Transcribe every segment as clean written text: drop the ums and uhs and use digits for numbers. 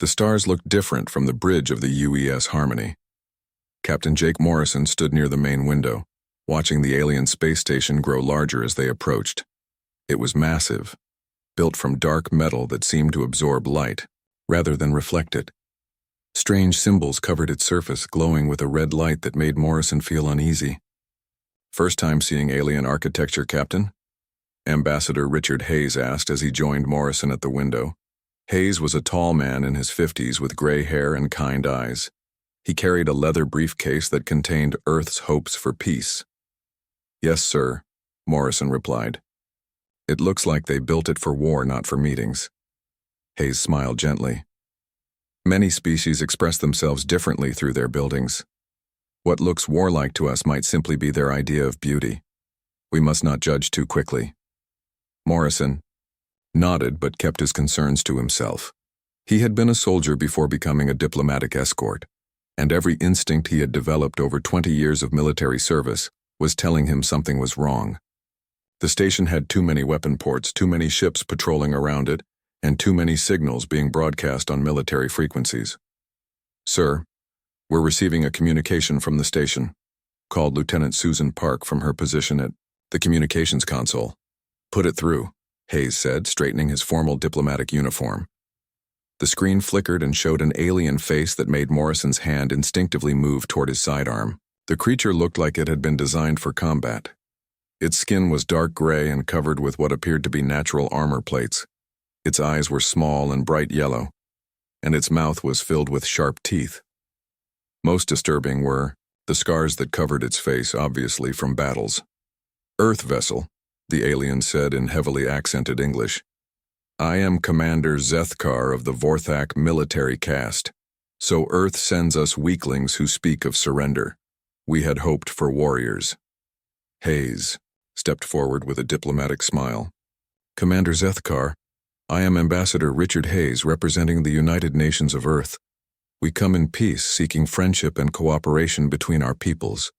The stars looked different from the bridge of the UES Harmony. Captain Jake Morrison stood near the main window, watching the alien space station grow larger as they approached. It was massive, built from dark metal that seemed to absorb light, rather than reflect it. Strange symbols covered its surface, glowing with a red light that made Morrison feel uneasy. "First time seeing alien architecture, Captain?" Ambassador Richard Hayes asked as he joined Morrison at the window. Hayes was a tall man in his 50s with gray hair and kind eyes. He carried a leather briefcase that contained Earth's hopes for peace. "Yes, sir," Morrison replied. "It looks like they built it for war, not for meetings." Hayes smiled gently. "Many species express themselves differently through their buildings. What looks warlike to us might simply be their idea of beauty. We must not judge too quickly." Morrison nodded but kept his concerns to himself. He had been a soldier before becoming a diplomatic escort, and every instinct he had developed over 20 years of military service was telling him something was wrong. The station had too many weapon ports, too many ships patrolling around it, and too many signals being broadcast on military frequencies. "Sir, we're receiving a communication from the station," called Lieutenant Susan Park from her position at the communications console. "Put it through," Hayes said, straightening his formal diplomatic uniform. The screen flickered and showed an alien face that made Morrison's hand instinctively move toward his sidearm. The creature looked like it had been designed for combat. Its skin was dark gray and covered with what appeared to be natural armor plates. Its eyes were small and bright yellow, and its mouth was filled with sharp teeth. Most disturbing were the scars that covered its face, obviously from battles. "Earth vessel," the alien said in heavily accented English. "I am Commander Zethkar of the Vorthak military caste. So Earth sends us weaklings who speak of surrender. We had hoped for warriors." Hayes stepped forward with a diplomatic smile. "Commander Zethkar, I am Ambassador Richard Hayes representing the United Nations of Earth. We come in peace, seeking friendship and cooperation between our peoples.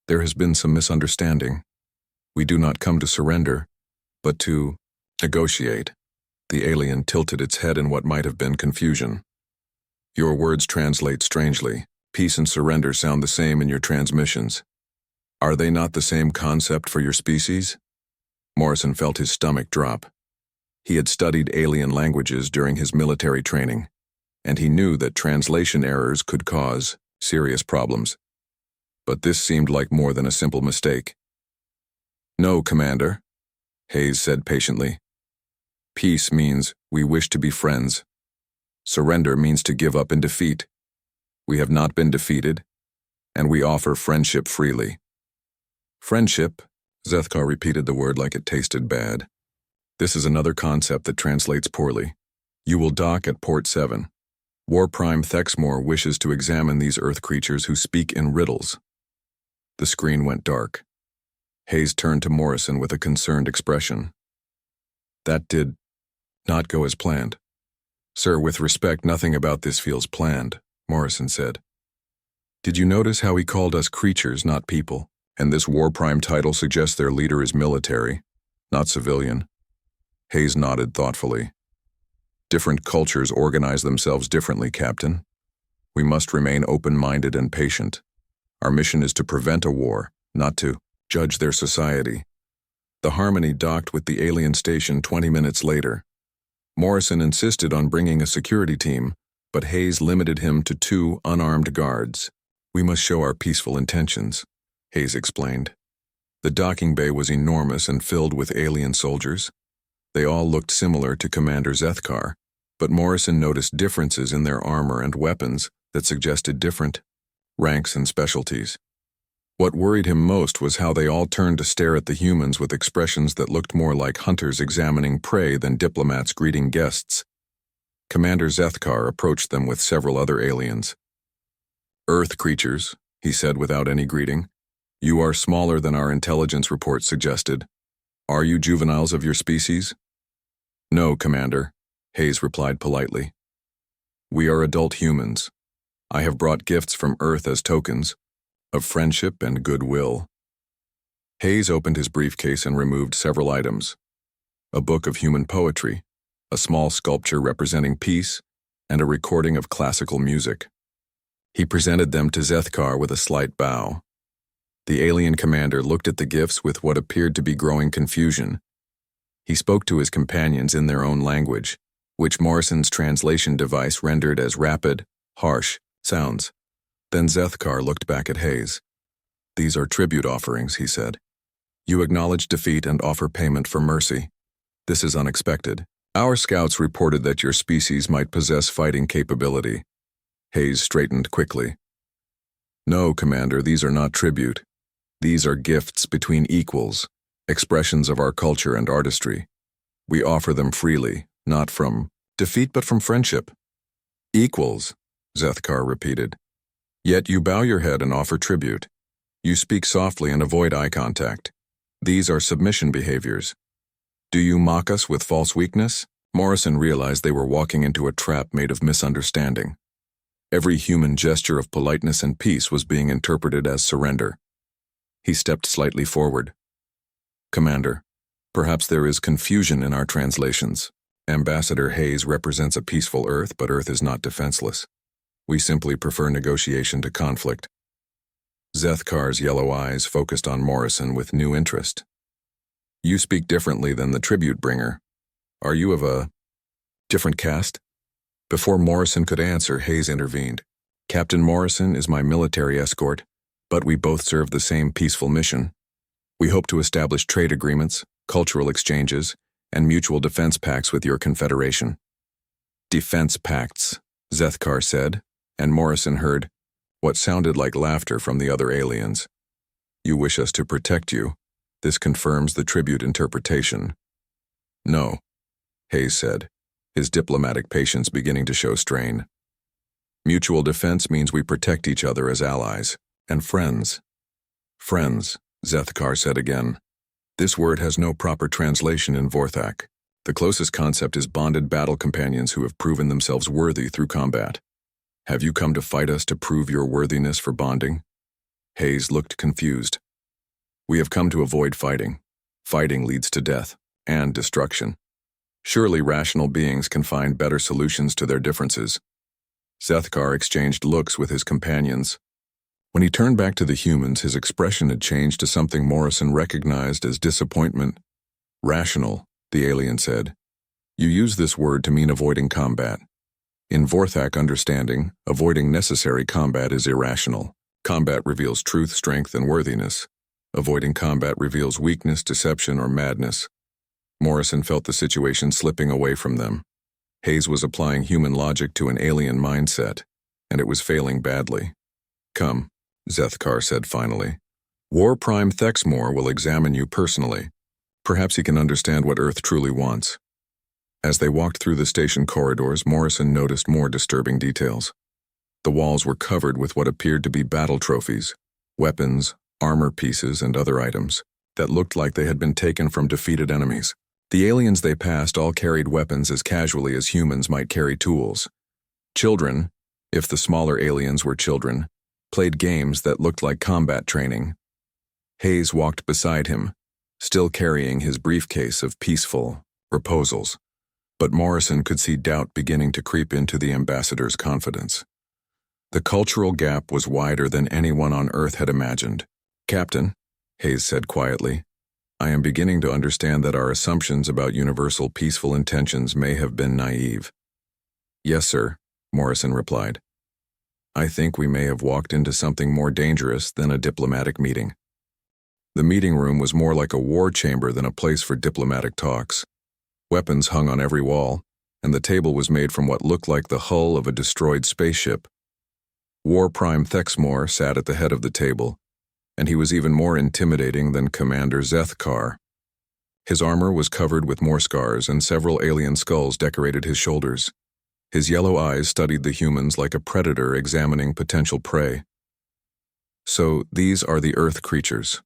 There has been some misunderstanding. We do not come to surrender, but to negotiate." The alien tilted its head in what might have been confusion. "Your words translate strangely. Peace and surrender sound the same in your transmissions. Are they not the same concept for your species?" Morrison felt his stomach drop. He had studied alien languages during his military training, and he knew that translation errors could cause serious problems. But this seemed like more than a simple mistake. "No, Commander," Hayes said patiently. "Peace means we wish to be friends. Surrender means to give up in defeat. We have not been defeated, and we offer friendship freely." "Friendship," Zethkar repeated the word like it tasted bad. "This is another concept that translates poorly. You will dock at Port 7. War Prime Thexmore wishes to examine these Earth creatures who speak in riddles." The screen went dark. Hayes turned to Morrison with a concerned expression. "That did not go as planned." "Sir, with respect, nothing about this feels planned," Morrison said. "Did you notice how he called us creatures, not people? And this War Prime title suggests their leader is military, not civilian." Hayes nodded thoughtfully. "Different cultures organize themselves differently, Captain. We must remain open-minded and patient. Our mission is to prevent a war, not to judge their society." The Harmony docked with the alien station 20 minutes later. Morrison insisted on bringing a security team, but Hayes limited him to 2 unarmed guards. "We must show our peaceful intentions," Hayes explained. The docking bay was enormous and filled with alien soldiers. They all looked similar to Commander Zethkar, but Morrison noticed differences in their armor and weapons that suggested different ranks and specialties. What worried him most was how they all turned to stare at the humans with expressions that looked more like hunters examining prey than diplomats greeting guests. Commander Zethkar approached them with several other aliens. "Earth creatures," he said without any greeting. "You are smaller than our intelligence report suggested. Are you juveniles of your species?" "No, Commander," Hayes replied politely. "We are adult humans. I have brought gifts from Earth as tokens of friendship and goodwill." Hayes opened his briefcase and removed several items. A book of human poetry, a small sculpture representing peace, and a recording of classical music. He presented them to Zethkar with a slight bow. The alien commander looked at the gifts with what appeared to be growing confusion. He spoke to his companions in their own language, which Morrison's translation device rendered as rapid, harsh sounds. Then Zethkar looked back at Hayes. "These are tribute offerings," he said. "You acknowledge defeat and offer payment for mercy. This is unexpected. Our scouts reported that your species might possess fighting capability." Hayes straightened quickly. "No, Commander, these are not tribute. These are gifts between equals, expressions of our culture and artistry. We offer them freely, not from defeat but from friendship." "Equals," Zethkar repeated. "Yet you bow your head and offer tribute. You speak softly and avoid eye contact. These are submission behaviors. Do you mock us with false weakness?" Morrison realized they were walking into a trap made of misunderstanding. Every human gesture of politeness and peace was being interpreted as surrender. He stepped slightly forward. "Commander, perhaps there is confusion in our translations. Ambassador Hayes represents a peaceful Earth, but Earth is not defenseless. We simply prefer negotiation to conflict." Zethkar's yellow eyes focused on Morrison with new interest. "You speak differently than the tribute bringer. Are you of a different caste?" Before Morrison could answer, Hayes intervened. "Captain Morrison is my military escort, but we both serve the same peaceful mission. We hope to establish trade agreements, cultural exchanges, and mutual defense pacts with your confederation." "Defense pacts," Zethkar said, and Morrison heard what sounded like laughter from the other aliens. "You wish us to protect you. This confirms the tribute interpretation." "No," Hayes said, his diplomatic patience beginning to show strain. "Mutual defense means we protect each other as allies and friends." "Friends," Zethkar said again. "This word has no proper translation in Vorthak. The closest concept is bonded battle companions who have proven themselves worthy through combat. Have you come to fight us to prove your worthiness for bonding?" Hayes looked confused. "We have come to avoid fighting. Fighting leads to death and destruction. Surely rational beings can find better solutions to their differences." Zethkar exchanged looks with his companions. When he turned back to the humans, his expression had changed to something Morrison recognized as disappointment. "Rational," the alien said. "You use this word to mean avoiding combat. In Vorthak understanding, avoiding necessary combat is irrational. Combat reveals truth, strength, and worthiness. Avoiding combat reveals weakness, deception, or madness." Morrison felt the situation slipping away from them. Hayes was applying human logic to an alien mindset, and it was failing badly. "Come," Zethkar said finally. "War Prime Thexmore will examine you personally. Perhaps he can understand what Earth truly wants." As they walked through the station corridors, Morrison noticed more disturbing details. The walls were covered with what appeared to be battle trophies, weapons, armor pieces, and other items that looked like they had been taken from defeated enemies. The aliens they passed all carried weapons as casually as humans might carry tools. Children, if the smaller aliens were children, played games that looked like combat training. Hayes walked beside him, still carrying his briefcase of peaceful proposals, but Morrison could see doubt beginning to creep into the ambassador's confidence. The cultural gap was wider than anyone on Earth had imagined. "Captain," Hayes said quietly, "I am beginning to understand that our assumptions about universal peaceful intentions may have been naive." "Yes, sir," Morrison replied. "I think we may have walked into something more dangerous than a diplomatic meeting." The meeting room was more like a war chamber than a place for diplomatic talks. Weapons hung on every wall, and the table was made from what looked like the hull of a destroyed spaceship. War Prime Thexmore sat at the head of the table, and he was even more intimidating than Commander Zethkar. His armor was covered with more scars, and several alien skulls decorated his shoulders. His yellow eyes studied the humans like a predator examining potential prey. "So these are the Earth creatures,"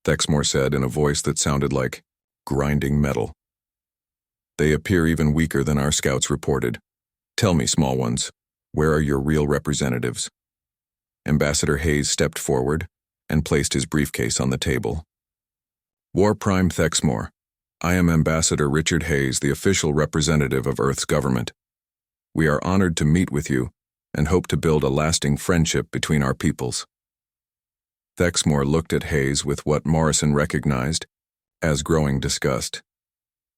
Thexmore said in a voice that sounded like grinding metal. "They appear even weaker than our scouts reported. Tell me, small ones, where are your real representatives?" Ambassador Hayes stepped forward and placed his briefcase on the table. "War Prime Thexmore, I am Ambassador Richard Hayes, the official representative of Earth's government." We are honored to meet with you and hope to build a lasting friendship between our peoples. Thexmore looked at Hayes with what Morrison recognized as growing disgust.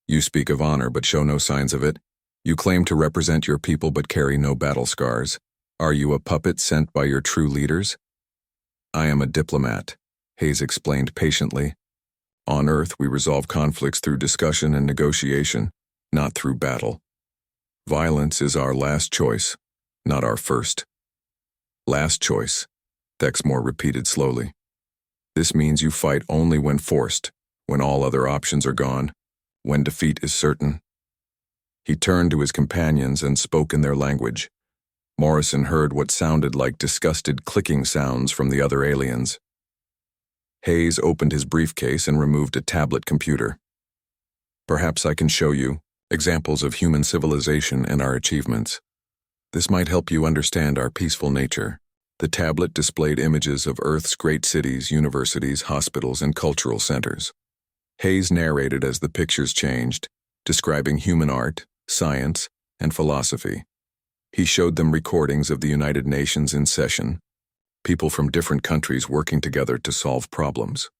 You speak of honor but show no signs of it. You claim to represent your people but carry no battle scars. Are you a puppet sent by your true leaders? I am a diplomat, Hayes explained patiently. On Earth, we resolve conflicts through discussion and negotiation, not through battle. Violence is our last choice, not our first. Last choice, Thexmore repeated slowly. This means you fight only when forced, when all other options are gone, when defeat is certain. He turned to his companions and spoke in their language. Morrison heard what sounded like disgusted clicking sounds from the other aliens. Hayes opened his briefcase and removed a tablet computer. Perhaps I can show you examples of human civilization and our achievements. This might help you understand our peaceful nature. The tablet displayed images of Earth's great cities, universities, hospitals, and cultural centers. Hayes narrated as the pictures changed, describing human art, science, and philosophy. He showed them recordings of the United Nations in session, people from different countries working together to solve problems.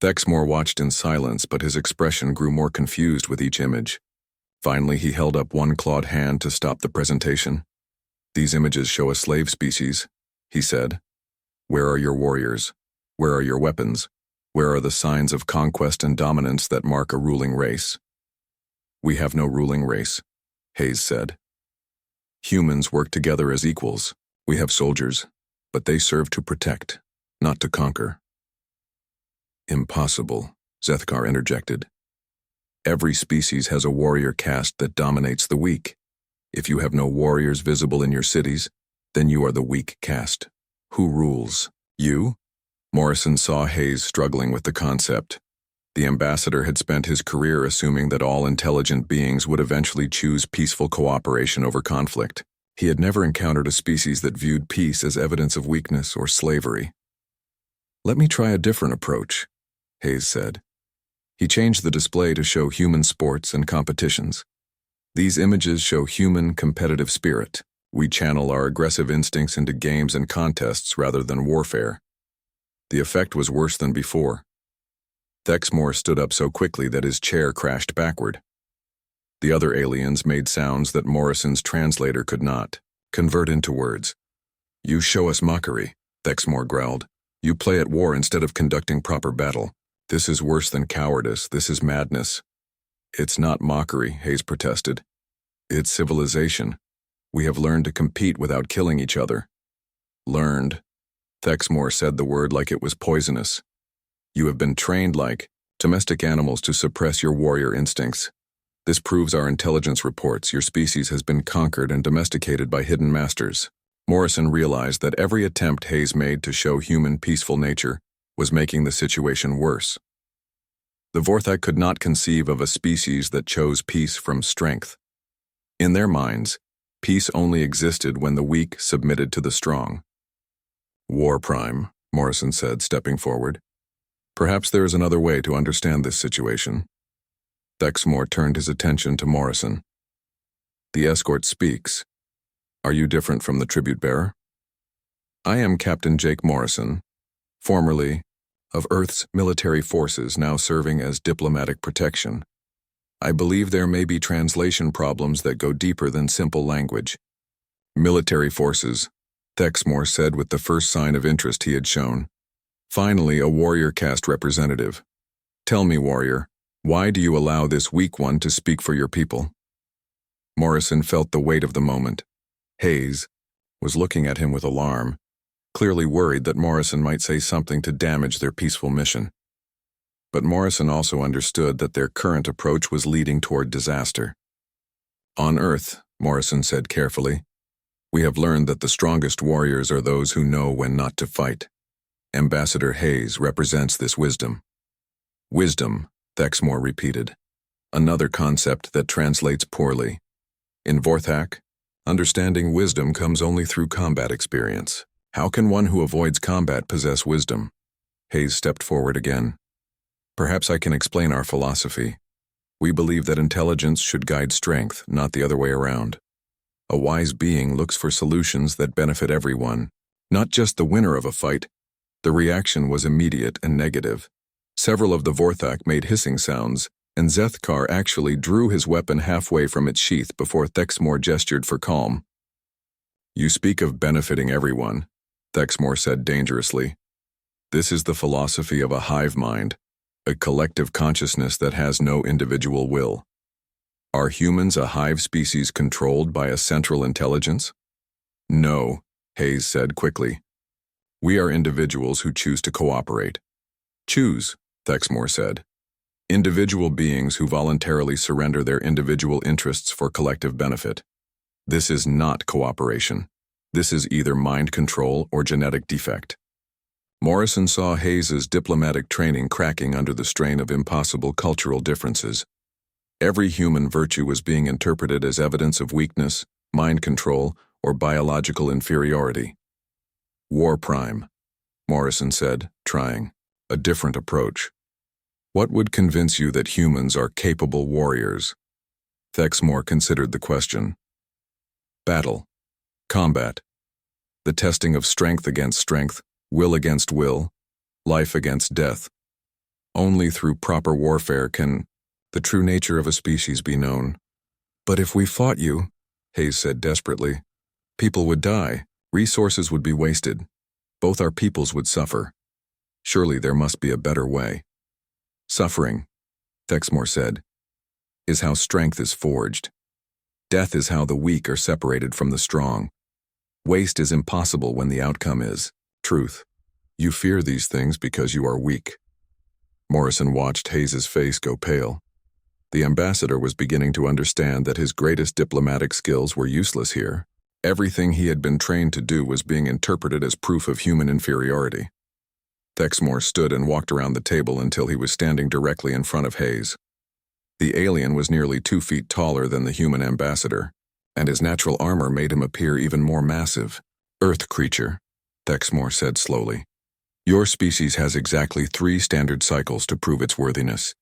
Thexmore watched in silence, but his expression grew more confused with each image. Finally, he held up one clawed hand to stop the presentation. These images show a slave species, he said. Where are your warriors? Where are your weapons? Where are the signs of conquest and dominance that mark a ruling race? We have no ruling race, Hayes said. Humans work together as equals. We have soldiers, but they serve to protect, not to conquer. Impossible, Zethkar interjected. Every species has a warrior caste that dominates the weak. If you have no warriors visible in your cities, then you are the weak caste. Who rules? You? Morrison saw Hayes struggling with the concept. The ambassador had spent his career assuming that all intelligent beings would eventually choose peaceful cooperation over conflict. He had never encountered a species that viewed peace as evidence of weakness or slavery. Let me try a different approach, Hayes said. He changed the display to show human sports and competitions. These images show human competitive spirit. We channel our aggressive instincts into games and contests rather than warfare. The effect was worse than before. Thexmore stood up so quickly that his chair crashed backward. The other aliens made sounds that Morrison's translator could not convert into words. You show us mockery, Thexmore growled. You play at war instead of conducting proper battle. This is worse than cowardice. This is madness. It's not mockery, Hayes protested. It's civilization. We have learned to compete without killing each other. Learned. Thexmore said the word like it was poisonous. You have been trained like domestic animals to suppress your warrior instincts. This proves our intelligence reports. Your species has been conquered and domesticated by hidden masters. Morrison realized that every attempt Hayes made to show human peaceful nature was making the situation worse. The Vorthak could not conceive of a species that chose peace from strength. In their minds, peace only existed when the weak submitted to the strong. War Prime, Morrison said, stepping forward. Perhaps there is another way to understand this situation. Thexmore turned his attention to Morrison. The escort speaks. Are you different from the tribute bearer? I am Captain Jake Morrison, formerly of Earth's military forces, now serving as diplomatic protection. I believe there may be translation problems that go deeper than simple language. Military forces, Thexmore said with the first sign of interest he had shown. Finally, a warrior caste representative. Tell me, warrior, why do you allow this weak one to speak for your people? Morrison felt the weight of the moment. Hayes was looking at him with alarm, clearly worried that Morrison might say something to damage their peaceful mission. But Morrison also understood that their current approach was leading toward disaster. On Earth, Morrison said carefully, we have learned that the strongest warriors are those who know when not to fight. Ambassador Hayes represents this wisdom. Wisdom, Thexmore repeated. Another concept that translates poorly. In Vorthak, understanding wisdom comes only through combat experience. How can one who avoids combat possess wisdom? Hayes stepped forward again. Perhaps I can explain our philosophy. We believe that intelligence should guide strength, not the other way around. A wise being looks for solutions that benefit everyone, not just the winner of a fight. The reaction was immediate and negative. Several of the Vorthak made hissing sounds, and Zethkar actually drew his weapon halfway from its sheath before Thexmore gestured for calm. "You speak of benefiting everyone," Thexmore said dangerously. "This is the philosophy of a hive mind, a collective consciousness that has no individual will. Are humans a hive species controlled by a central intelligence?" "No," Hayes said quickly. "We are individuals who choose to cooperate." "Choose," Thexmore said. "Individual beings who voluntarily surrender their individual interests for collective benefit. This is not cooperation. This is either mind control or genetic defect." Morrison saw Hayes's diplomatic training cracking under the strain of impossible cultural differences. Every human virtue was being interpreted as evidence of weakness, mind control, or biological inferiority. "War Prime," Morrison said, trying a different approach. "What would convince you that humans are capable warriors?" Thexmore considered the question. "Battle. Combat. The testing of strength against strength, will against will, life against death. Only through proper warfare can the true nature of a species be known." "But if we fought you," Hayes said desperately, "people would die, resources would be wasted. Both our peoples would suffer. Surely there must be a better way." "Suffering," Thexmore said, "is how strength is forged. Death is how the weak are separated from the strong. Waste is impossible when the outcome is truth. You fear these things because you are weak." Morrison watched Hayes's face go pale. The ambassador was beginning to understand that his greatest diplomatic skills were useless here. Everything he had been trained to do was being interpreted as proof of human inferiority. Thexmore stood and walked around the table until he was standing directly in front of Hayes. The alien was nearly 2 feet taller than the human ambassador, and his natural armor made him appear even more massive. "Earth creature," Thexmore said slowly. "Your species has exactly 3 standard cycles to prove its worthiness.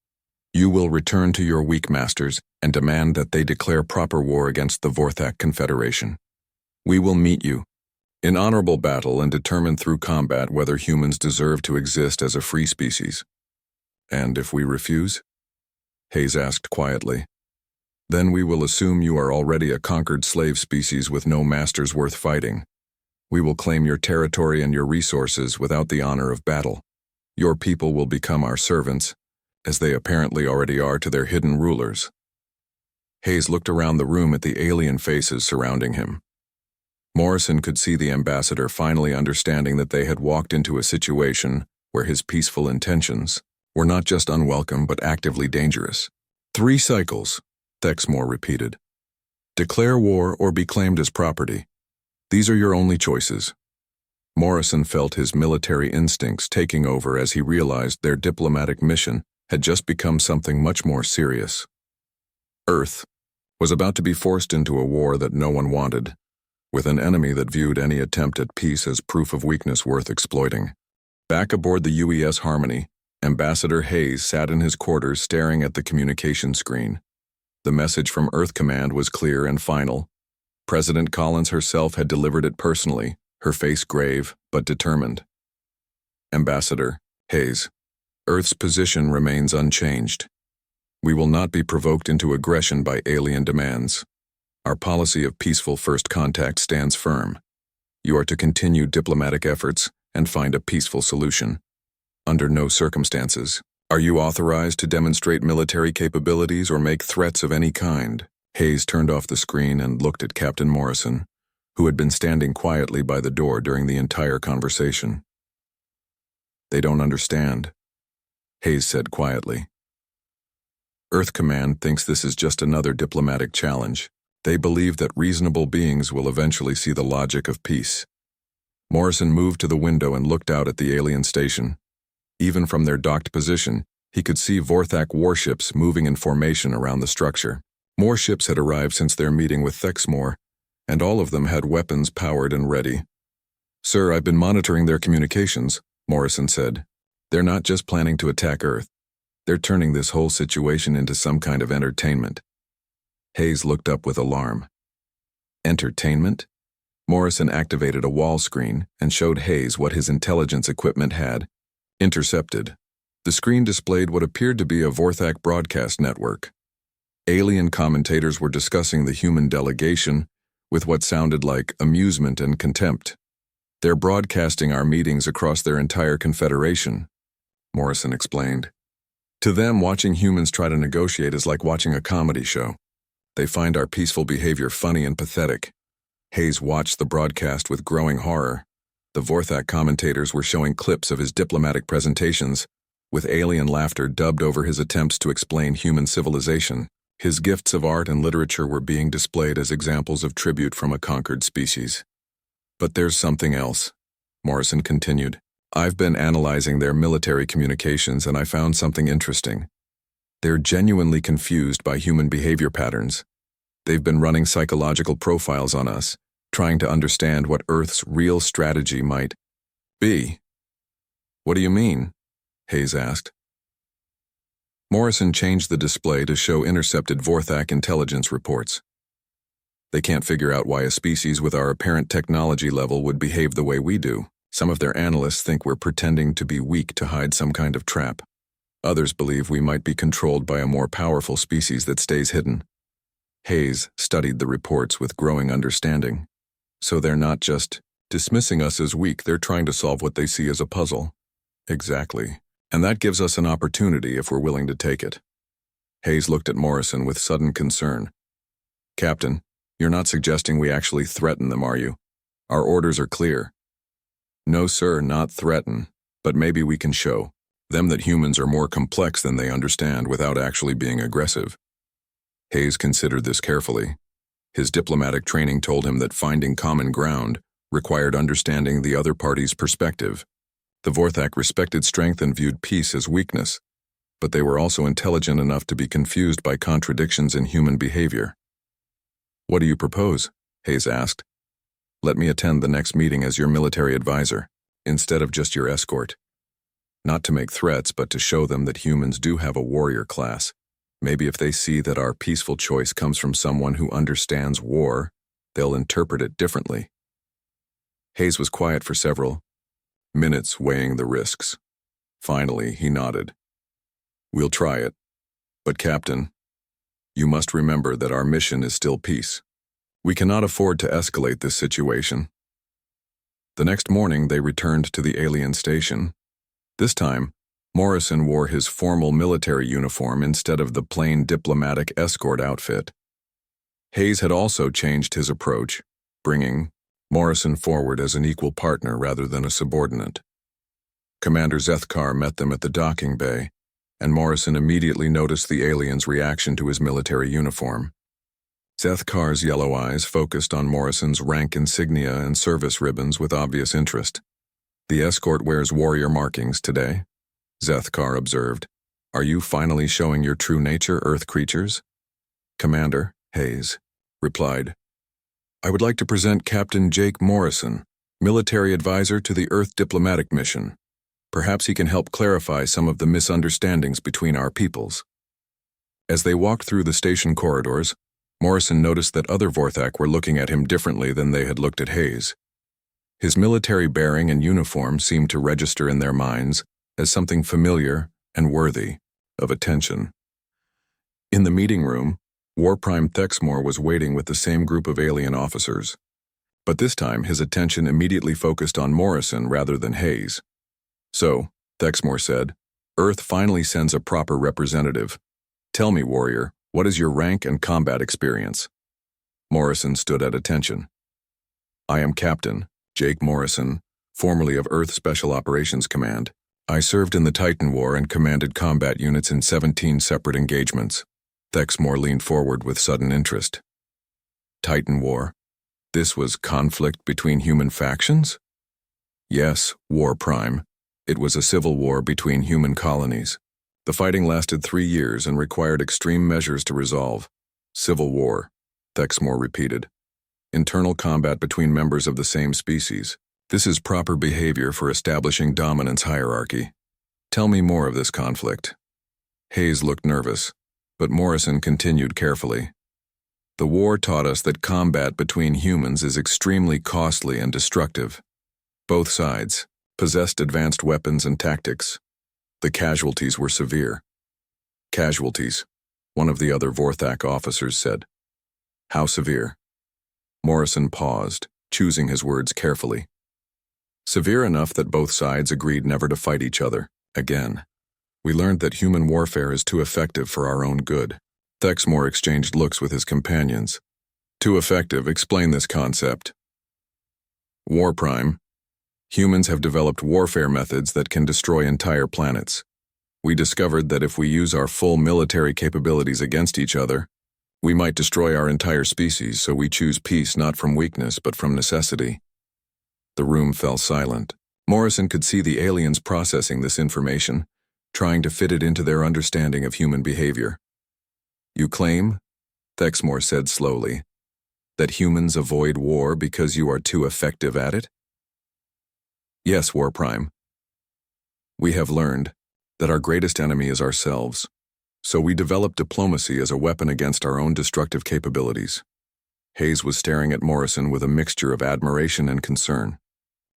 You will return to your weak masters and demand that they declare proper war against the Vorthak Confederation. We will meet you in honorable battle and determine through combat whether humans deserve to exist as a free species." "And if we refuse?" Hayes asked quietly. "Then we will assume you are already a conquered slave species with no masters worth fighting. We will claim your territory and your resources without the honor of battle. Your people will become our servants, as they apparently already are to their hidden rulers." Hayes looked around the room at the alien faces surrounding him. Morrison could see the ambassador finally understanding that they had walked into a situation where his peaceful intentions were not just unwelcome but actively dangerous. 3 cycles, Thexmore repeated. "Declare war or be claimed as property. These are your only choices." Morrison felt his military instincts taking over as he realized their diplomatic mission had just become something much more serious. Earth was about to be forced into a war that no one wanted, with an enemy that viewed any attempt at peace as proof of weakness worth exploiting. Back aboard the UES Harmony, Ambassador Hayes sat in his quarters staring at the communication screen. The message from Earth Command was clear and final. President Collins herself had delivered it personally, her face grave but determined. "Ambassador Hayes, Earth's position remains unchanged. We will not be provoked into aggression by alien demands. Our policy of peaceful first contact stands firm. You are to continue diplomatic efforts and find a peaceful solution. Under no circumstances are you authorized to demonstrate military capabilities or make threats of any kind." Hayes turned off the screen and looked at Captain Morrison, who had been standing quietly by the door during the entire conversation. "They don't understand," Hayes said quietly. "Earth Command thinks this is just another diplomatic challenge. They believe that reasonable beings will eventually see the logic of peace." Morrison moved to the window and looked out at the alien station. Even from their docked position, he could see Vorthak warships moving in formation around the structure. More ships had arrived since their meeting with Thexmore, and all of them had weapons powered and ready. "Sir, I've been monitoring their communications," Morrison said. "They're not just planning to attack Earth. They're turning this whole situation into some kind of entertainment." Hayes looked up with alarm. Entertainment? Morrison activated a wall screen and showed Hayes what his intelligence equipment had. Intercepted. The screen displayed what appeared to be a Vorthak broadcast network. Alien commentators were discussing the human delegation with what sounded like amusement and contempt. They're broadcasting our meetings across their entire confederation, Morrison explained. To them, watching humans try to negotiate is like watching a comedy show. They find our peaceful behavior funny and pathetic. Hayes watched the broadcast with growing horror. The Vorthak commentators were showing clips of his diplomatic presentations, with alien laughter dubbed over his attempts to explain human civilization. His gifts of art and literature were being displayed as examples of tribute from a conquered species. But there's something else, Morrison continued. I've been analyzing their military communications and I found something interesting. They're genuinely confused by human behavior patterns. They've been running psychological profiles on us, trying to understand what Earth's real strategy might be. What do you mean? Hayes asked. Morrison changed the display to show intercepted Vorthak intelligence reports. They can't figure out why a species with our apparent technology level would behave the way we do. Some of their analysts think we're pretending to be weak to hide some kind of trap. Others believe we might be controlled by a more powerful species that stays hidden. Hayes studied the reports with growing understanding. So they're not just dismissing us as weak, they're trying to solve what they see as a puzzle. Exactly. And that gives us an opportunity if we're willing to take it. Hayes looked at Morrison with sudden concern. Captain, you're not suggesting we actually threaten them, are you? Our orders are clear. No, sir, not threaten, but maybe we can show them that humans are more complex than they understand without actually being aggressive. Hayes considered this carefully. His diplomatic training told him that finding common ground required understanding the other party's perspective. The Vorthak respected strength and viewed peace as weakness, but they were also intelligent enough to be confused by contradictions in human behavior. What do you propose? Hayes asked. Let me attend the next meeting as your military advisor, instead of just your escort. Not to make threats, but to show them that humans do have a warrior class. Maybe if they see that our peaceful choice comes from someone who understands war, they'll interpret it differently. Hayes was quiet for several minutes, weighing the risks. Finally, he nodded. We'll try it. But Captain, you must remember that our mission is still peace. We cannot afford to escalate this situation. The next morning, they returned to the alien station. This time, Morrison wore his formal military uniform instead of the plain diplomatic escort outfit. Hayes had also changed his approach, bringing Morrison forward as an equal partner rather than a subordinate. Commander Zethkar met them at the docking bay, and Morrison immediately noticed the alien's reaction to his military uniform. Zethkar's yellow eyes focused on Morrison's rank insignia and service ribbons with obvious interest. The escort wears warrior markings today, Zethkar observed. Are you finally showing your true nature, Earth creatures? Commander, Hayes replied. I would like to present Captain Jake Morrison, military advisor to the Earth diplomatic mission. Perhaps he can help clarify some of the misunderstandings between our peoples. As they walked through the station corridors, Morrison noticed that other Vorthak were looking at him differently than they had looked at Hayes. His military bearing and uniform seemed to register in their minds as something familiar and worthy of attention. In the meeting room, War Prime Thexmore was waiting with the same group of alien officers. But this time, his attention immediately focused on Morrison rather than Hayes. So, Thexmore said, Earth finally sends a proper representative. Tell me, warrior, what is your rank and combat experience? Morrison stood at attention. I am Captain Jake Morrison, formerly of Earth Special Operations Command. I served in the Titan War and commanded combat units in 17 separate engagements. Thexmore leaned forward with sudden interest. Titan War? This was conflict between human factions? Yes, War Prime. It was a civil war between human colonies. The fighting lasted 3 years and required extreme measures to resolve. Civil war, Thexmore repeated. Internal combat between members of the same species. This is proper behavior for establishing dominance hierarchy. Tell me more of this conflict. Hayes looked nervous, but Morrison continued carefully. The war taught us that combat between humans is extremely costly and destructive. Both sides possessed advanced weapons and tactics. The casualties were severe. Casualties, one of the other Vorthak officers said. How severe? Morrison paused, choosing his words carefully. Severe enough that both sides agreed never to fight each other again. We learned that human warfare is too effective for our own good. Thexmore exchanged looks with his companions. Too effective, explain this concept. War Prime. Humans have developed warfare methods that can destroy entire planets. We discovered that if we use our full military capabilities against each other, we might destroy our entire species, so we choose peace not from weakness but from necessity. The room fell silent. Morrison could see the aliens processing this information, trying to fit it into their understanding of human behavior. You claim, Thexmore said slowly, that humans avoid war because you are too effective at it? Yes, War Prime. We have learned that our greatest enemy is ourselves, so we developed diplomacy as a weapon against our own destructive capabilities. Hayes was staring at Morrison with a mixture of admiration and concern.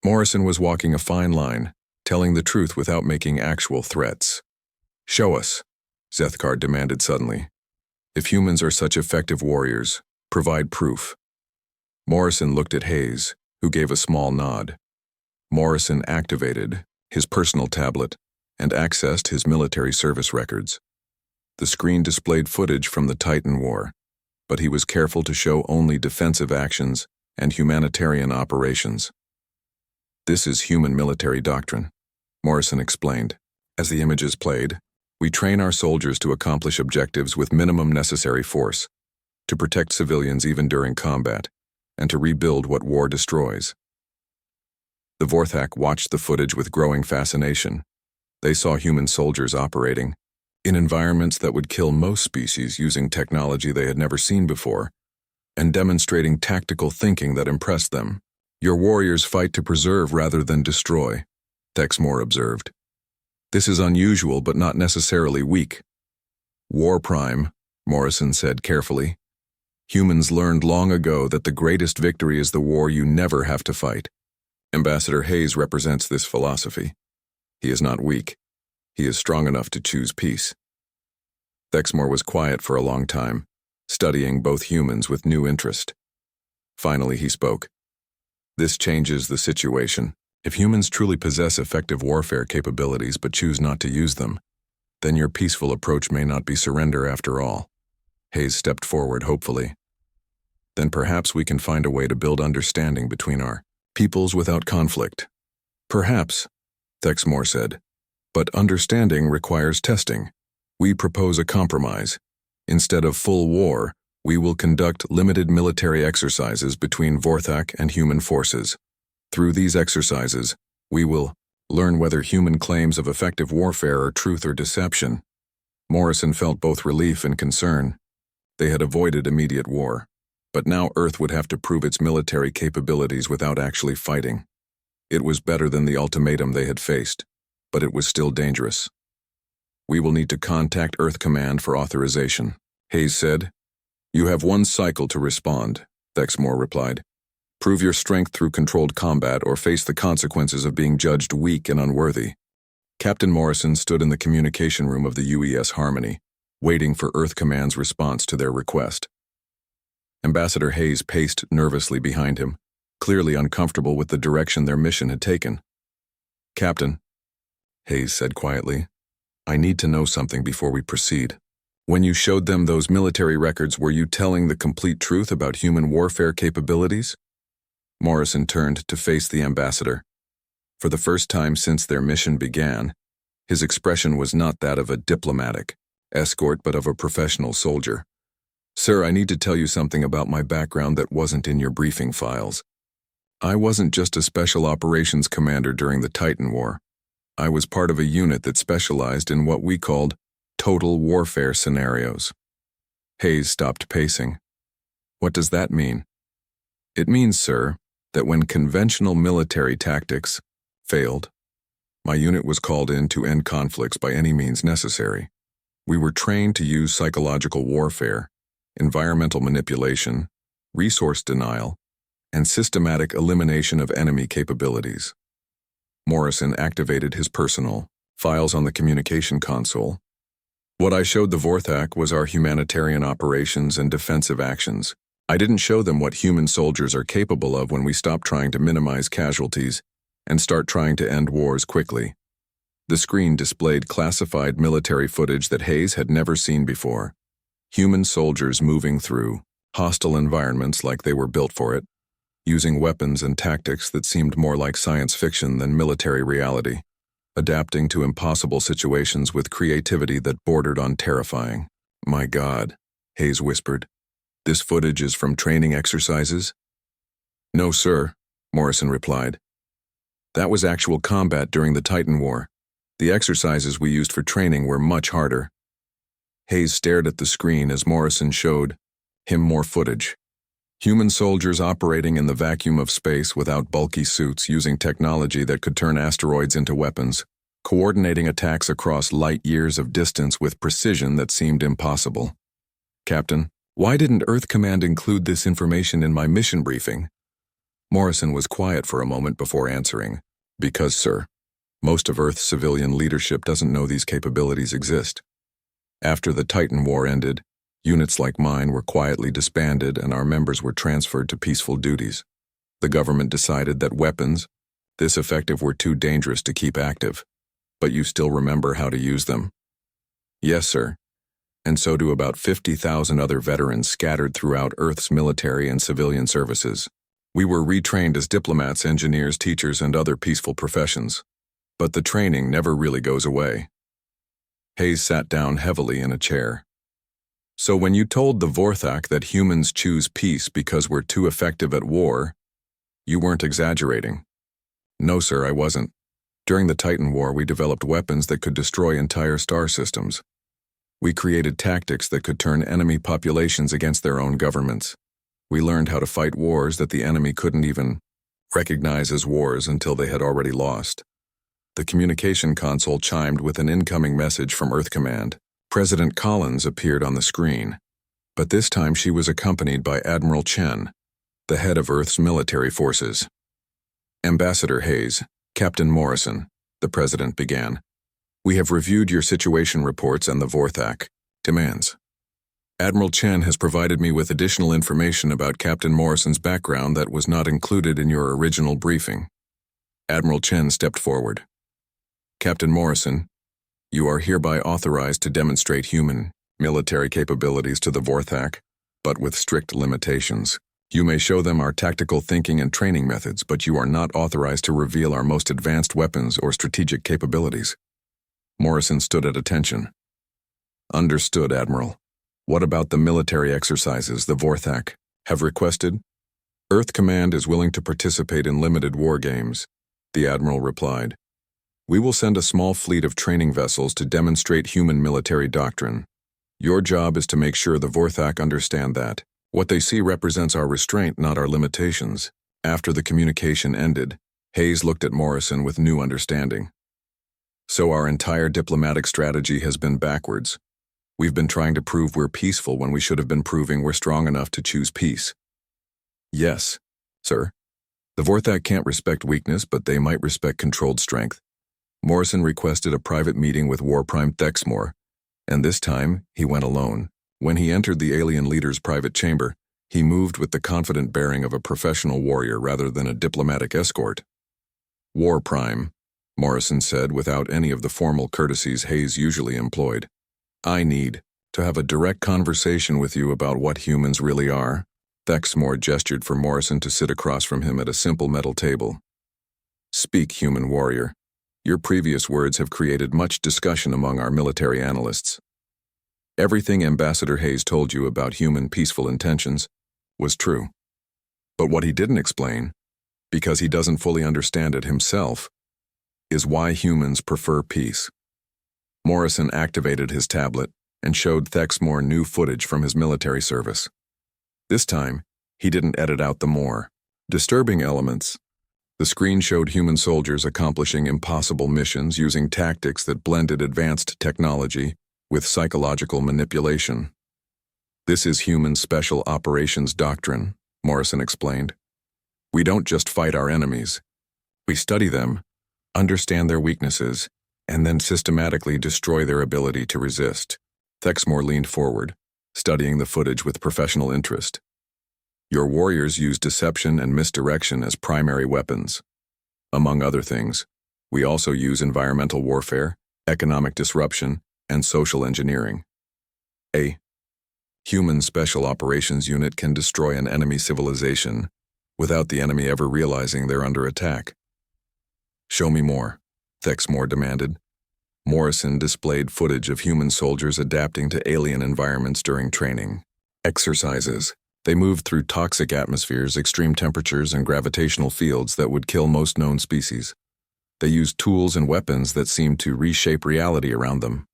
Morrison was walking a fine line, telling the truth without making actual threats. Show us, Zethkar demanded suddenly. If humans are such effective warriors, provide proof. Morrison looked at Hayes, who gave a small nod. Morrison activated his personal tablet and accessed his military service records. The screen displayed footage from the Titan War, but he was careful to show only defensive actions and humanitarian operations. This is human military doctrine, Morrison explained. As the images played, we train our soldiers to accomplish objectives with minimum necessary force, to protect civilians even during combat, and to rebuild what war destroys. The Vorthak watched the footage with growing fascination. They saw human soldiers operating in environments that would kill most species using technology they had never seen before, and demonstrating tactical thinking that impressed them. Your warriors fight to preserve rather than destroy, Thexmore observed. This is unusual but not necessarily weak. War Prime, Morrison said carefully. Humans learned long ago that the greatest victory is the war you never have to fight. Ambassador Hayes represents this philosophy. He is not weak. He is strong enough to choose peace. Thexmore was quiet for a long time, studying both humans with new interest. Finally, he spoke. This changes the situation. If humans truly possess effective warfare capabilities but choose not to use them, then your peaceful approach may not be surrender after all. Hayes stepped forward hopefully. Then perhaps we can find a way to build understanding between our peoples without conflict. Perhaps, Thexmore said. But understanding requires testing. We propose a compromise. Instead of full war, we will conduct limited military exercises between Vorthak and human forces. Through these exercises, we will learn whether human claims of effective warfare are truth or deception. Morrison felt both relief and concern. They had avoided immediate war, but now Earth would have to prove its military capabilities without actually fighting. It was better than the ultimatum they had faced, but it was still dangerous. We will need to contact Earth Command for authorization, Hayes said. You have 1 cycle to respond, Thexmore replied. Prove your strength through controlled combat or face the consequences of being judged weak and unworthy. Captain Morrison stood in the communication room of the UES Harmony, waiting for Earth Command's response to their request. Ambassador Hayes paced nervously behind him, clearly uncomfortable with the direction their mission had taken. Captain, Hayes said quietly, I need to know something before we proceed. When you showed them those military records, were you telling the complete truth about human warfare capabilities? Morrison turned to face the ambassador. For the first time since their mission began, his expression was not that of a diplomatic escort but of a professional soldier. Sir, I need to tell you something about my background that wasn't in your briefing files. I wasn't just a special operations commander during the Titan War. I was part of a unit that specialized in what we called total warfare scenarios. Hayes stopped pacing. What does that mean? It means, sir, that when conventional military tactics failed, my unit was called in to end conflicts by any means necessary. We were trained to use psychological warfare, environmental manipulation, resource denial, and systematic elimination of enemy capabilities. Morrison activated his personal files on the communication console. What I showed the Vorthak was our humanitarian operations and defensive actions. I didn't show them what human soldiers are capable of when we stop trying to minimize casualties and start trying to end wars quickly. The screen displayed classified military footage that Hayes had never seen before. Human soldiers moving through hostile environments like they were built for it, using weapons and tactics that seemed more like science fiction than military reality, adapting to impossible situations with creativity that bordered on terrifying. "My God," Hayes whispered. "This footage is from training exercises?" "No, sir," Morrison replied. "That was actual combat during the Titan War. The exercises we used for training were much harder." Hayes stared at the screen as Morrison showed him more footage. Human soldiers operating in the vacuum of space without bulky suits, using technology that could turn asteroids into weapons, coordinating attacks across light years of distance with precision that seemed impossible. "Captain, why didn't Earth Command include this information in my mission briefing?" Morrison was quiet for a moment before answering. "Because, sir, most of Earth's civilian leadership doesn't know these capabilities exist. After the Titan War ended, units like mine were quietly disbanded and our members were transferred to peaceful duties. The government decided that weapons, this effective, were too dangerous to keep active. But you still remember how to use them?" "Yes, sir. And so do about 50,000 other veterans scattered throughout Earth's military and civilian services. We were retrained as diplomats, engineers, teachers, and other peaceful professions. But the training never really goes away." Hayes sat down heavily in a chair. "So when you told the Vorthak that humans choose peace because we're too effective at war, you weren't exaggerating?" "No, sir, I wasn't. During the Titan War, we developed weapons that could destroy entire star systems. We created tactics that could turn enemy populations against their own governments. We learned how to fight wars that the enemy couldn't even recognize as wars until they had already lost." The communication console chimed with an incoming message from Earth Command. President Collins appeared on the screen, but this time she was accompanied by Admiral Chen, the head of Earth's military forces. "Ambassador Hayes, Captain Morrison," the president began. "We have reviewed your situation reports and the Vorthak demands. Admiral Chen has provided me with additional information about Captain Morrison's background that was not included in your original briefing." Admiral Chen stepped forward. "Captain Morrison, you are hereby authorized to demonstrate human military capabilities to the Vorthak, but with strict limitations. You may show them our tactical thinking and training methods, but you are not authorized to reveal our most advanced weapons or strategic capabilities." Morrison stood at attention. "Understood, Admiral. What about the military exercises the Vorthak have requested?" "Earth Command is willing to participate in limited war games," the Admiral replied. "We will send a small fleet of training vessels to demonstrate human military doctrine. Your job is to make sure the Vorthak understand that what they see represents our restraint, not our limitations." After the communication ended, Hayes looked at Morrison with new understanding. "So our entire diplomatic strategy has been backwards. We've been trying to prove we're peaceful when we should have been proving we're strong enough to choose peace." "Yes, sir. The Vorthak can't respect weakness, but they might respect controlled strength." Morrison requested a private meeting with War Prime Thexmore, and this time he went alone. When he entered the alien leader's private chamber, he moved with the confident bearing of a professional warrior rather than a diplomatic escort. "War Prime," Morrison said without any of the formal courtesies Hayes usually employed. "I need to have a direct conversation with you about what humans really are." Thexmore gestured for Morrison to sit across from him at a simple metal table. "Speak, human warrior. Your previous words have created much discussion among our military analysts. Everything Ambassador Hayes told you about human peaceful intentions was true. But what he didn't explain, because he doesn't fully understand it himself, is why humans prefer peace." Morrison activated his tablet and showed Thexmore new footage from his military service. This time, he didn't edit out the more disturbing elements. The screen showed human soldiers accomplishing impossible missions using tactics that blended advanced technology with psychological manipulation. This is human special operations doctrine, Morrison explained. We don't just fight our enemies. We study them, understand their weaknesses, and then systematically destroy their ability to resist. Thexmore leaned forward, studying the footage with professional interest. Your warriors use deception and misdirection as primary weapons. Among other things, we also use environmental warfare, economic disruption, and social engineering. A human special operations unit can destroy an enemy civilization without the enemy ever realizing they're under attack. Show me more, Thexmore demanded. Morrison displayed footage of human soldiers adapting to alien environments during training. Exercises. They moved through toxic atmospheres, extreme temperatures, and gravitational fields that would kill most known species. They used tools and weapons that seemed to reshape reality around them.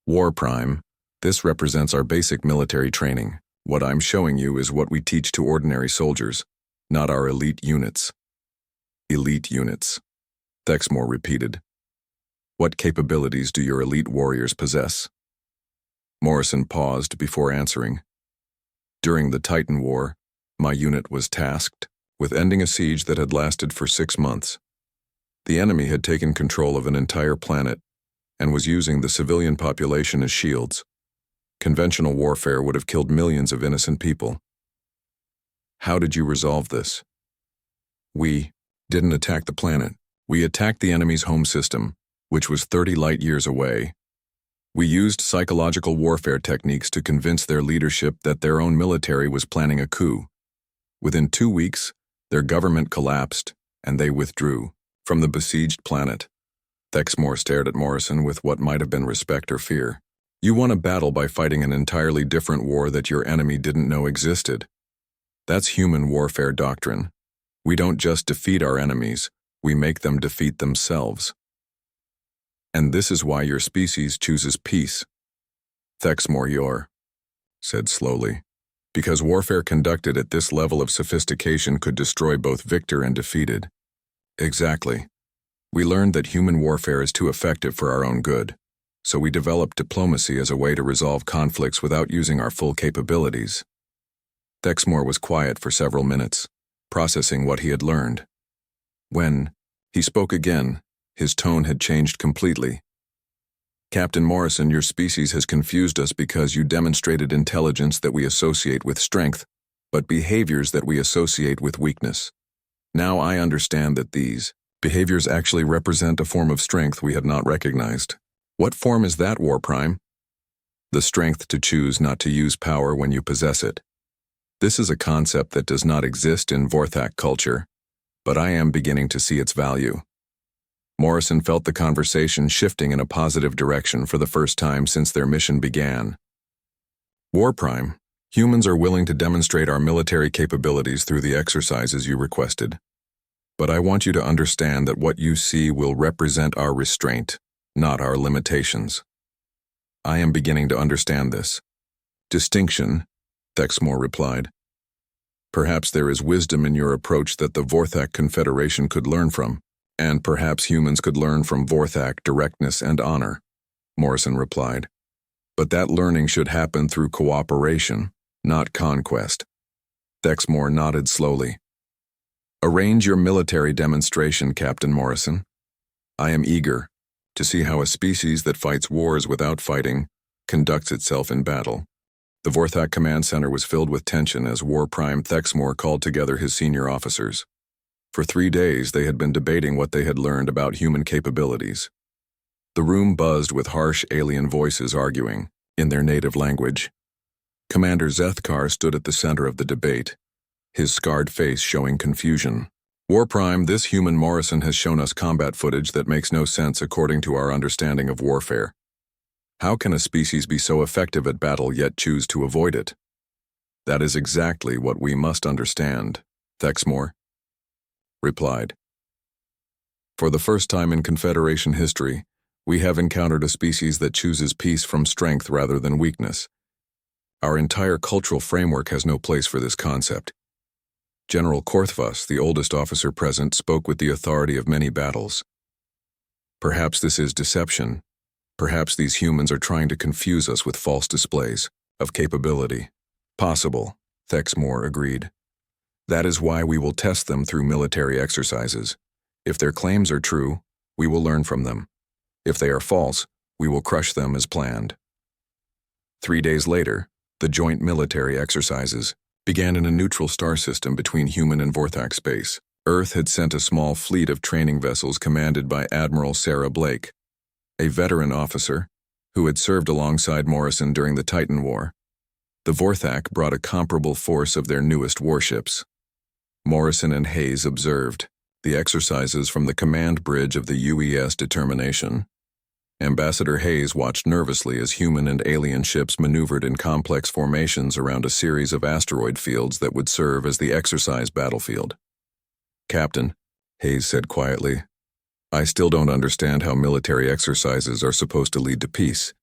War Prime. This represents our basic military training. What I'm showing you is what we teach to ordinary soldiers, not our elite units. Elite units, Thexmore repeated. What capabilities do your elite warriors possess? Morrison paused before answering. During the Titan War, my unit was tasked with ending a siege that had lasted for 6 months. The enemy had taken control of an entire planet and was using the civilian population as shields. Conventional warfare would have killed millions of innocent people. How did you resolve this? We didn't attack the planet. We attacked the enemy's home system, which was 30 light years away. We used psychological warfare techniques to convince their leadership that their own military was planning a coup. Within 2 weeks, their government collapsed, and they withdrew from the besieged planet. Thexmore stared at Morrison with what might have been respect or fear. You won a battle by fighting an entirely different war that your enemy didn't know existed. That's human warfare doctrine. We don't just defeat our enemies, we make them defeat themselves. And this is why your species chooses peace. Thexmore said slowly, because warfare conducted at this level of sophistication could destroy both victor and defeated. Exactly. We learned that human warfare is too effective for our own good, so we developed diplomacy as a way to resolve conflicts without using our full capabilities. Thexmore was quiet for several minutes, processing what he had learned. When he spoke again, his tone had changed completely. Captain Morrison, your species has confused us because you demonstrated intelligence that we associate with strength, but behaviors that we associate with weakness. Now I understand that these behaviors actually represent a form of strength we had not recognized. What form is that, War Prime? The strength to choose not to use power when you possess it. This is a concept that does not exist in Vorthak culture, but I am beginning to see its value. Morrison felt the conversation shifting in a positive direction for the first time since their mission began. War Prime, humans are willing to demonstrate our military capabilities through the exercises you requested. But I want you to understand that what you see will represent our restraint, not our limitations. I am beginning to understand this. Distinction, Thexmore replied. Perhaps there is wisdom in your approach that the Vorthak Confederation could learn from. And perhaps humans could learn from Vorthak directness and honor, Morrison replied. But that learning should happen through cooperation, not conquest. Thexmore nodded slowly. Arrange your military demonstration, Captain Morrison. I am eager to see how a species that fights wars without fighting conducts itself in battle. The Vorthak Command Center was filled with tension as War Prime Thexmore called together his senior officers. For 3 days, they had been debating what they had learned about human capabilities. The room buzzed with harsh alien voices arguing, in their native language. Commander Zethkar stood at the center of the debate, his scarred face showing confusion. War Prime, this human Morrison has shown us combat footage that makes no sense according to our understanding of warfare. How can a species be so effective at battle yet choose to avoid it? That is exactly what we must understand, Thexmore replied. For the first time in Confederation history, we have encountered a species that chooses peace from strength rather than weakness. Our entire cultural framework has no place for this concept. General Korthvas, the oldest officer present, spoke with the authority of many battles. Perhaps this is deception. Perhaps these humans are trying to confuse us with false displays. Of capability. Possible, Thexmore agreed. That is why we will test them through military exercises. If their claims are true, we will learn from them. If they are false, we will crush them as planned. 3 days later, the joint military exercises began in a neutral star system between human and Vorthak space. Earth had sent a small fleet of training vessels commanded by Admiral Sarah Blake, a veteran officer who had served alongside Morrison during the Titan War. The Vorthak brought a comparable force of their newest warships. Morrison and Hayes observed the exercises from the command bridge of the UES Determination. Ambassador Hayes watched nervously as human and alien ships maneuvered in complex formations around a series of asteroid fields that would serve as the exercise battlefield. "Captain," Hayes said quietly, "I still don't understand how military exercises are supposed to lead to peace."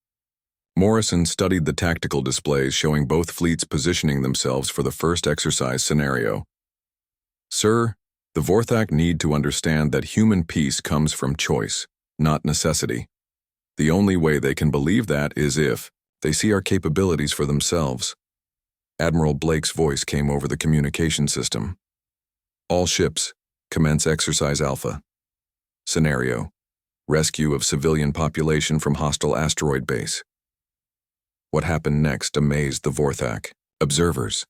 Morrison studied the tactical displays showing both fleets positioning themselves for the first exercise scenario. "Sir, the Vorthak need to understand that human peace comes from choice, not necessity. The only way they can believe that is if they see our capabilities for themselves." Admiral Blake's voice came over the communication system. "All ships, commence Exercise Alpha. Scenario: rescue of civilian population from hostile asteroid base." What happened next amazed the Vorthak observers.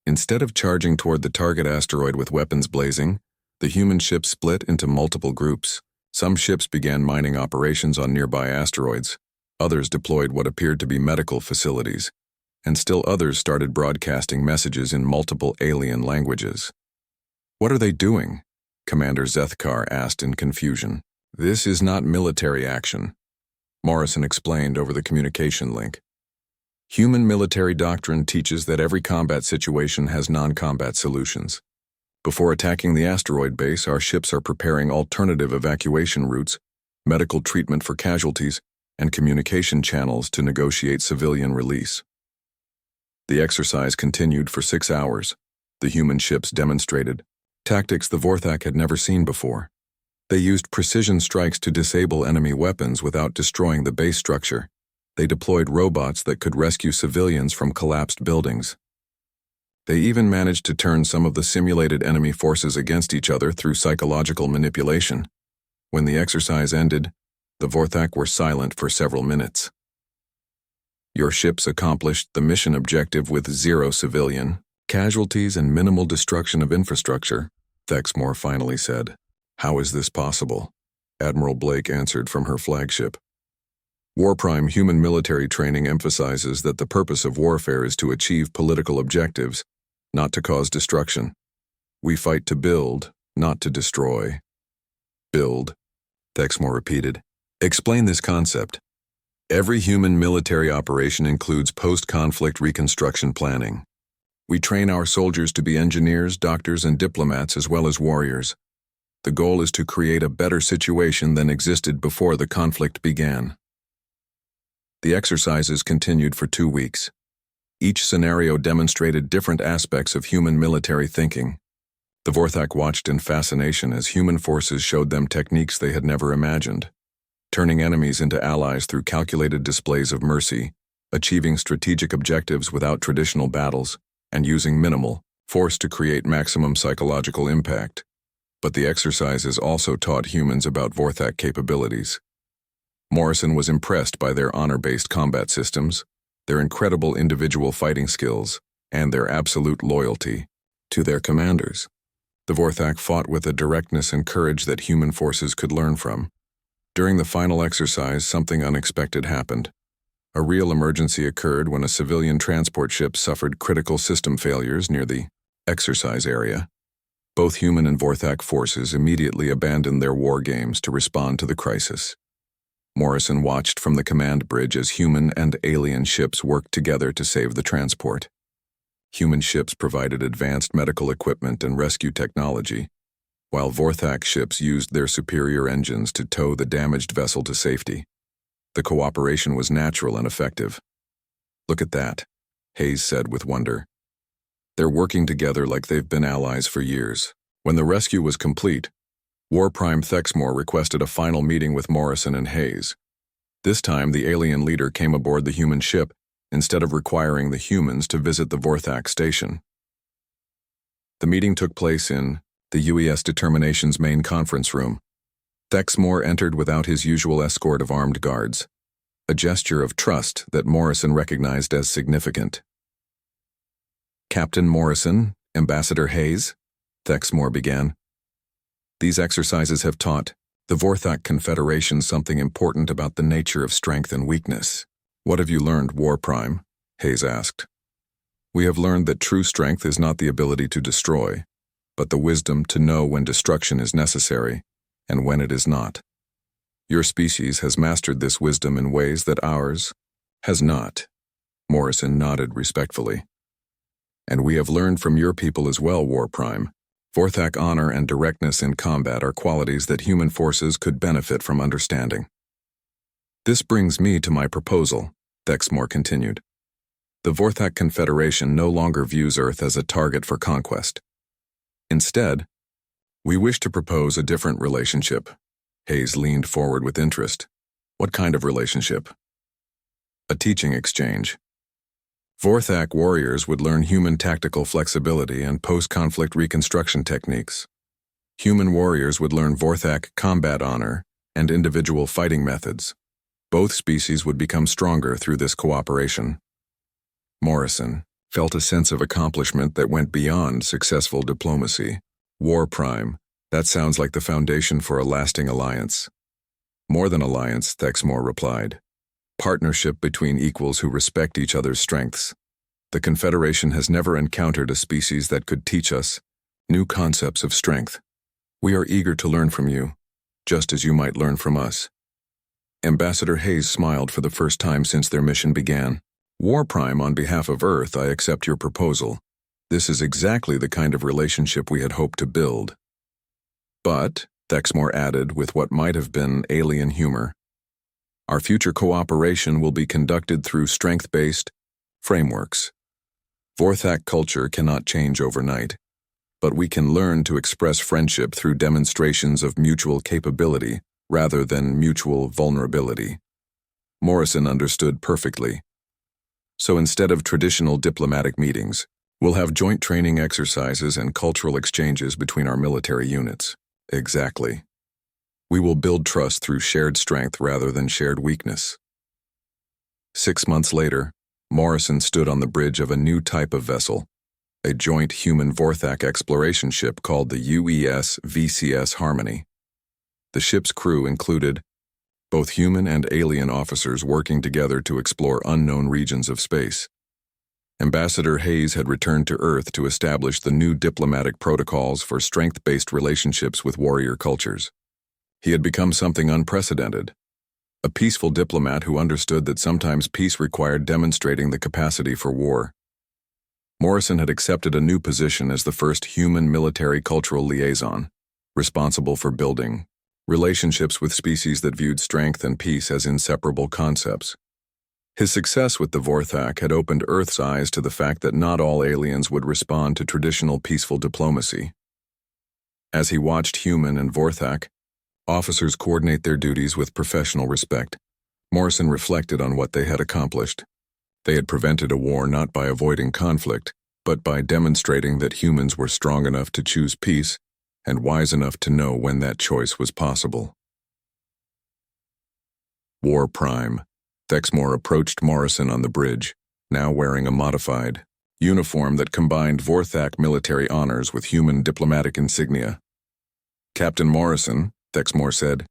Instead of charging toward the target asteroid with weapons blazing, the human ships split into multiple groups. Some ships began mining operations on nearby asteroids, others deployed what appeared to be medical facilities, and still others started broadcasting messages in multiple alien languages. "What are they doing?" Commander Zethkar asked in confusion. "This is not military action," Morrison explained over the communication link. "Human military doctrine teaches that every combat situation has non-combat solutions. Before attacking the asteroid base, our ships are preparing alternative evacuation routes, medical treatment for casualties, and communication channels to negotiate civilian release." The exercise continued for 6 hours. The human ships demonstrated tactics the Vorthak had never seen before. They used precision strikes to disable enemy weapons without destroying the base structure. They deployed robots that could rescue civilians from collapsed buildings. They even managed to turn some of the simulated enemy forces against each other through psychological manipulation. When the exercise ended, the Vorthak were silent for several minutes. "Your ships accomplished the mission objective with 0 civilian casualties and minimal destruction of infrastructure," Thexmore finally said. "How is this possible?" Admiral Blake answered from her flagship. "Warprime human military training emphasizes that the purpose of warfare is to achieve political objectives, not to cause destruction. We fight to build, not to destroy." "Build," Thexmore repeated. "Explain this concept." "Every human military operation includes post-conflict reconstruction planning. We train our soldiers to be engineers, doctors, and diplomats as well as warriors. The goal is to create a better situation than existed before the conflict began." The exercises continued for 2 weeks. Each scenario demonstrated different aspects of human military thinking. The Vorthak watched in fascination as human forces showed them techniques they had never imagined, turning enemies into allies through calculated displays of mercy, achieving strategic objectives without traditional battles, and using minimal force to create maximum psychological impact. But the exercises also taught humans about Vorthak capabilities. Morrison was impressed by their honor-based combat systems, their incredible individual fighting skills, and their absolute loyalty to their commanders. The Vorthak fought with a directness and courage that human forces could learn from. During the final exercise, something unexpected happened. A real emergency occurred when a civilian transport ship suffered critical system failures near the exercise area. Both human and Vorthak forces immediately abandoned their war games to respond to the crisis. Morrison watched from the command bridge as human and alien ships worked together to save the transport. Human ships provided advanced medical equipment and rescue technology, while Vorthak ships used their superior engines to tow the damaged vessel to safety. The cooperation was natural and effective. "Look at that," Hayes said with wonder. "They're working together like they've been allies for years." When the rescue was complete, Warprime Thexmore requested a final meeting with Morrison and Hayes. This time, the alien leader came aboard the human ship instead of requiring the humans to visit the Vorthak station. The meeting took place in the UES Determination's main conference room. Thexmore entered without his usual escort of armed guards, a gesture of trust that Morrison recognized as significant. "Captain Morrison, Ambassador Hayes," Thexmore began. "These exercises have taught the Vorthak Confederation something important about the nature of strength and weakness." "What have you learned, War Prime?" Hayes asked. "We have learned that true strength is not the ability to destroy, but the wisdom to know when destruction is necessary and when it is not. Your species has mastered this wisdom in ways that ours has not." Morrison nodded respectfully. "And we have learned from your people as well, War Prime. Vorthak honor and directness in combat are qualities that human forces could benefit from understanding." "This brings me to my proposal," Thexmore continued. "The Vorthak Confederation no longer views Earth as a target for conquest. Instead, we wish to propose a different relationship." Hayes leaned forward with interest. "What kind of relationship?" "A teaching exchange. Vorthak warriors would learn human tactical flexibility and post-conflict reconstruction techniques. Human warriors would learn Vorthak combat honor and individual fighting methods. Both species would become stronger through this cooperation." Morrison felt a sense of accomplishment that went beyond successful diplomacy. "War Prime, that sounds like the foundation for a lasting alliance." "More than alliance," Thexmore replied. "Partnership between equals who respect each other's strengths. The Confederation has never encountered a species that could teach us new concepts of strength. We are eager to learn from you, just as you might learn from us." Ambassador Hayes smiled for the first time since their mission began. "War Prime, on behalf of Earth, I accept your proposal. This is exactly the kind of relationship we had hoped to build." "But," Thexmore added with what might have been alien humor, "our future cooperation will be conducted through strength-based frameworks. Vorthak culture cannot change overnight, but we can learn to express friendship through demonstrations of mutual capability rather than mutual vulnerability." Morrison understood perfectly. "So instead of traditional diplomatic meetings, we'll have joint training exercises and cultural exchanges between our military units." "Exactly. We will build trust through shared strength rather than shared weakness." 6 months later, Morrison stood on the bridge of a new type of vessel, a joint human Vorthak exploration ship called the UES VCS Harmony. The ship's crew included both human and alien officers working together to explore unknown regions of space. Ambassador Hayes had returned to Earth to establish the new diplomatic protocols for strength-based relationships with warrior cultures. He had become something unprecedented, a peaceful diplomat who understood that sometimes peace required demonstrating the capacity for war. Morrison had accepted a new position as the first human military cultural liaison, responsible for building relationships with species that viewed strength and peace as inseparable concepts. His success with the Vorthak had opened Earth's eyes to the fact that not all aliens would respond to traditional peaceful diplomacy. As he watched human and Vorthak officers coordinate their duties with professional respect, Morrison reflected on what they had accomplished. They had prevented a war not by avoiding conflict, but by demonstrating that humans were strong enough to choose peace and wise enough to know when that choice was possible. War Prime. Thexmore approached Morrison on the bridge, now wearing a modified uniform that combined Vorthak military honors with human diplomatic insignia. "Captain Morrison," Thexmore said,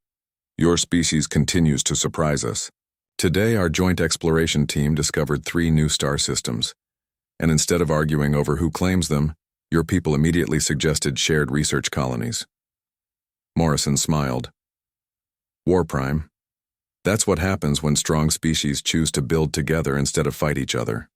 "your species continues to surprise us. Today our joint exploration team discovered 3 new star systems, and instead of arguing over who claims them, your people immediately suggested shared research colonies." Morrison smiled. "War Prime. That's what happens when strong species choose to build together instead of fight each other."